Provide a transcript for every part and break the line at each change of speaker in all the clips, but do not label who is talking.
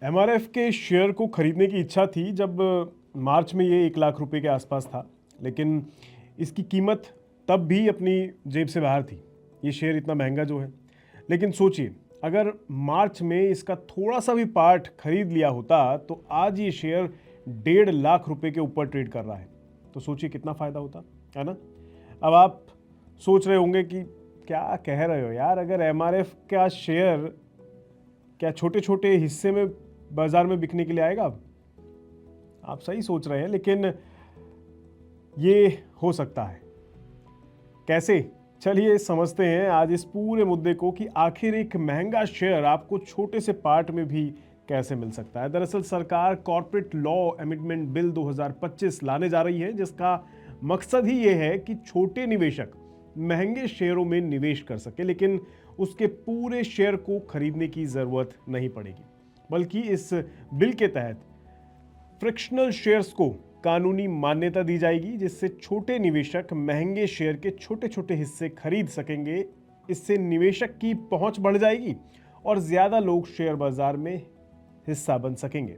MRF के share को खरीदने की इच्छा थी जब मार्च में ये 1 लाख रुपए के आसपास था, लेकिन इसकी कीमत तब भी अपनी जेब से बाहर थी। ये शेयर इतना महंगा जो है, लेकिन सोचिए अगर मार्च में इसका थोड़ा सा भी पार्ट खरीद लिया होता तो आज ये शेयर 1.5 लाख रुपए के ऊपर ट्रेड कर रहा है। तो सोचिए कितना फायदा होता है ना। अब आप सोच रहे होंगे कि क्या कह रहे हो यार, अगर एमआरएफ का शेयर क्या छोटे छोटे हिस्से में बाजार में बिकने के लिए आएगा। अब आप सही सोच रहे हैं, लेकिन ये हो सकता है कैसे, चलिए समझते हैं आज इस पूरे मुद्दे को कि आखिर एक महंगा शेयर आपको छोटे से पार्ट में भी कैसे मिल सकता है। दरअसल सरकार कॉर्पोरेट लॉ अमेंडमेंट बिल 2025 लाने जा रही है, जिसका मकसद ही ये है कि छोटे निवेशक महंगे शेयरों में निवेश कर सके, लेकिन उसके पूरे शेयर को खरीदने की जरूरत नहीं पड़ेगी, बल्कि इस बिल के तहत फ्रिक्शनल शेयर्स को कानूनी मान्यता दी जाएगी, जिससे छोटे निवेशक महंगे शेयर के छोटे छोटे हिस्से खरीद सकेंगे। इससे निवेशक की पहुंच बढ़ जाएगी और ज्यादा लोग शेयर बाजार में हिस्सा बन सकेंगे।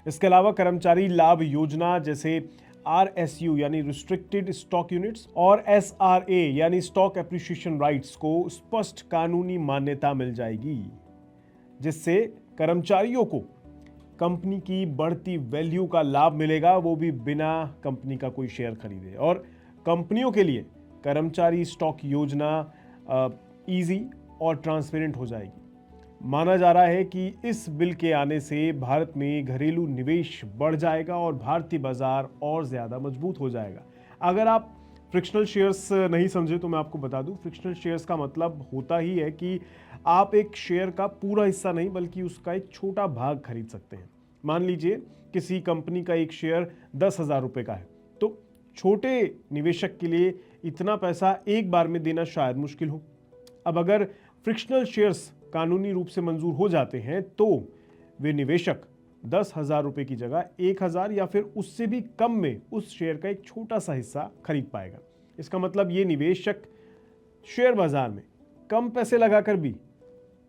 इसके अलावा कर्मचारी लाभ योजना जैसे RSU यानी रिस्ट्रिक्टेड स्टॉक यूनिट्स और SRA यानी स्टॉक एप्रिसिएशन राइट्स को स्पष्ट कानूनी मान्यता मिल जाएगी, जिससे कर्मचारियों को कंपनी की बढ़ती वैल्यू का लाभ मिलेगा, वो भी बिना कंपनी का कोई शेयर खरीदे। और कंपनियों के लिए कर्मचारी स्टॉक योजना इजी और ट्रांसपेरेंट हो जाएगी। माना जा रहा है कि इस बिल के आने से भारत में घरेलू निवेश बढ़ जाएगा और भारतीय बाजार और ज्यादा मजबूत हो जाएगा। अगर आप फ्रिक्शनल शेयर्स नहीं समझे तो मैं आपको बता दूं, फ्रिक्शनल शेयर्स का मतलब होता ही है कि आप एक शेयर का पूरा हिस्सा नहीं बल्कि उसका एक छोटा भाग खरीद सकते हैं। मान लीजिए किसी कंपनी का एक शेयर 10,000 रुपए का है, तो छोटे निवेशक के लिए इतना पैसा एक बार में देना शायद मुश्किल हो। अब अगर फ्रिक्शनल शेयर्स कानूनी रूप से मंजूर हो जाते हैं तो वे निवेशक 10,000 रुपए की जगह 1,000 या फिर उससे भी कम में उस शेयर का एक छोटा सा हिस्सा खरीद पाएगा। इसका मतलब ये निवेशक शेयर बाजार में कम पैसे लगाकर भी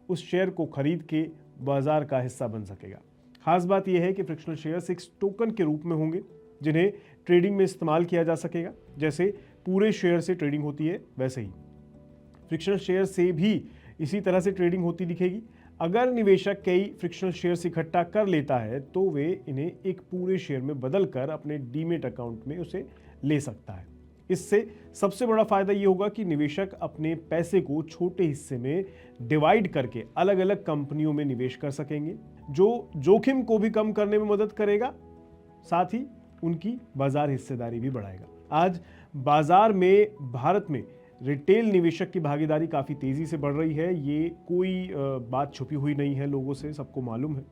उस शेयर को खरीद के बाजार का हिस्सा बन सकेगा। खास बात यह है कि फ्रिक्शनल शेयर्स एक टोकन के रूप में होंगे, जिन्हें ट्रेडिंग में इस्तेमाल किया जा सकेगा। जैसे पूरे शेयर से ट्रेडिंग होती है, वैसे ही फ्रिक्शनल शेयर से भी इसी तरह से ट्रेडिंग होती दिखेगी। अगर निवेशक कई फ्रिक्शनल शेयर्स इकट्ठा कर लेता है तो वे इन्हें एक पूरे शेयर में बदलकर अपने डीमेट अकाउंट में उसे ले सकता है। इससे सबसे बड़ा फायदा ये होगा कि निवेशक अपने पैसे को छोटे हिस्से में डिवाइड करके अलग अलग कंपनियों में निवेश कर सकेंगे, जो जोखिम को भी कम करने में मदद करेगा, साथ ही उनकी बाजार हिस्सेदारी भी बढ़ाएगा। आज बाजार में भारत में रिटेल निवेशक की भागीदारी काफ़ी तेज़ी से बढ़ रही है। ये कोई बात छुपी हुई नहीं है, लोगों से सबको मालूम है।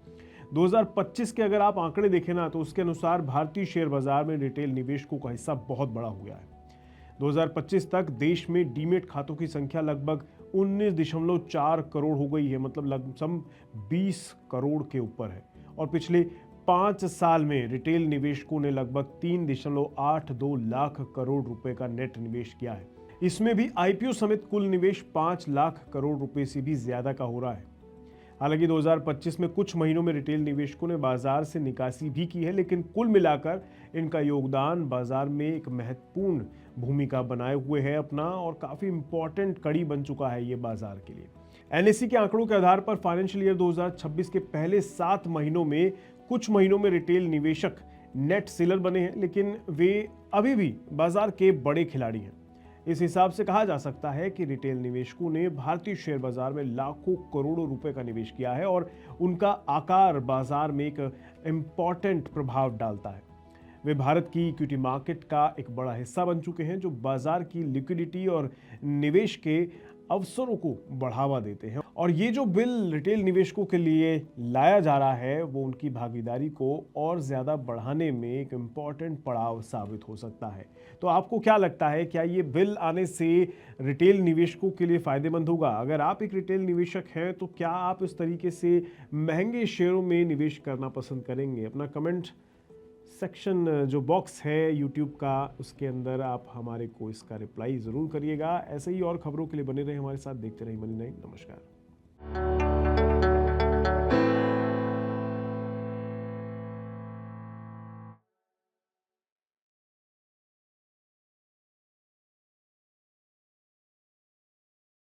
2025 के अगर आप आंकड़े देखें ना, तो उसके अनुसार भारतीय शेयर बाजार में रिटेल निवेशकों का हिस्सा बहुत बड़ा हो गया है। 2025 तक देश में डीमेट खातों की संख्या लगभग 19.4 करोड़ हो गई है, मतलब लगभग 20 करोड़ के ऊपर है। और पिछले 5 साल में रिटेल निवेशकों ने लगभग 3.82 लाख करोड़ रुपए का नेट निवेश किया है। इसमें भी आईपीओ समेत कुल निवेश 5 लाख करोड़ रुपए से भी ज्यादा का हो रहा है। हालांकि 2025 में कुछ महीनों में रिटेल निवेशकों ने बाजार से निकासी भी की है, लेकिन कुल मिलाकर इनका योगदान बाजार में एक महत्वपूर्ण भूमिका बनाए हुए है अपना, और काफी इंपॉर्टेंट कड़ी बन चुका है ये बाजार के लिए। एनएसई के आंकड़ों के आधार पर फाइनेंशियल ईयर 2026 के पहले 7 महीनों में कुछ महीनों में रिटेल निवेशक नेट सेलर बने हैं, लेकिन वे अभी भी बाजार के बड़े खिलाड़ी हैं। इस हिसाब से कहा जा सकता है कि रिटेल निवेशकों ने भारतीय शेयर बाजार में लाखों करोड़ों रुपए का निवेश किया है और उनका आकार बाजार में एक इम्पॉर्टेंट प्रभाव डालता है। वे भारत की इक्विटी मार्केट का एक बड़ा हिस्सा बन चुके हैं, जो बाजार की लिक्विडिटी और निवेश के अवसरों को बढ़ावा देते हैं। और ये जो बिल रिटेल निवेशकों के लिए लाया जा रहा है, वो उनकी भागीदारी को और ज्यादा बढ़ाने में एक इम्पॉर्टेंट पड़ाव साबित हो सकता है। तो आपको क्या लगता है, क्या ये बिल आने से रिटेल निवेशकों के लिए फायदेमंद होगा? अगर आप एक रिटेल निवेशक हैं तो क्या आप इस तरीके से महंगे शेयरों में निवेश करना पसंद करेंगे? अपना कमेंट सेक्शन जो बॉक्स है यूट्यूब का, उसके अंदर आप हमारे को इसका रिप्लाई ज़रूर करिएगा। ऐसे ही और खबरों के लिए बने रहे हमारे साथ, देखते रहिए मनी 9। नमस्कार।